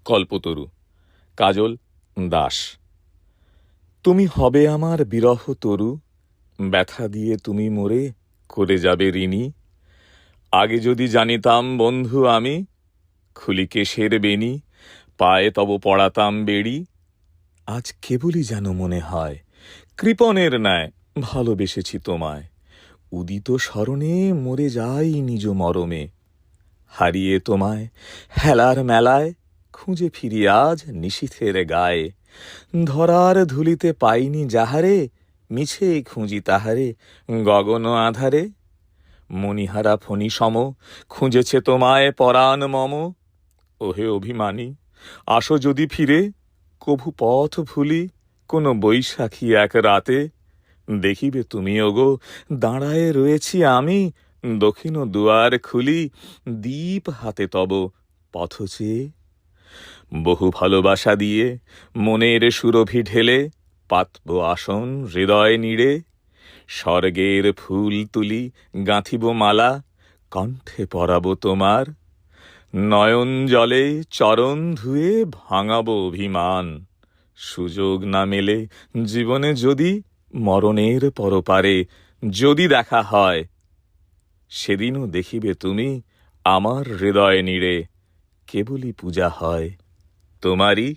কল্পতরু, কাজল দাস। তুমি হবে আমার বিরহ তরু, ব্যথা দিয়ে তুমি মোরে করে যাবে ঋণী। আগে যদি জানিতাম বন্ধু আমি, খুলি কেশের বেনি, পায়ে তব পড়াতাম বেড়ি। আজ কেবলই যেন মনে হয় কৃপণের ন্যায় ভালোবেসেছি তোমায়। উদিত স্মরণে মরে যাই নিজ মরমে। হারিয়ে তোমায় হেলার মেলায়, খুঁজে ফিরি আজ নিশীথের গায়ে। ধরার ধুলিতে পাইনি যাহারে, মিছে খুঁজি তাহারে গগন আধারে। মণিহারা ফণি সম খুঁজেছে তোমায় পরাণ মম। ওহে অভিমানী, আসো যদি ফিরে, কভু পথ ভুলি কোনো বৈশাখী এক রাতে। দেখিবে তুমি ওগো দাঁড়ায়ে রয়েছি আমি, দক্ষিণ দুয়ার খুলি দীপ হাতে তব পথ চেয়ে। বহু ভালোবাসা দিয়ে মনের সুরভি ঢেলে, পাতব আসন হৃদয় নীড়ে। স্বর্গের ফুল তুলি গাঁথিব মালা, কণ্ঠে পরাব তোমার। নয়ন জলে চরণ ধুয়ে ভাঙাব অভিমান। সুযোগ না মেলে জীবনে যদি, মরণের পরপারে যদি দেখা হয়, সেদিনও দেখিবে তুমি আমার হৃদয় নীড়ে কেবলই পূজা হয় তোমারই।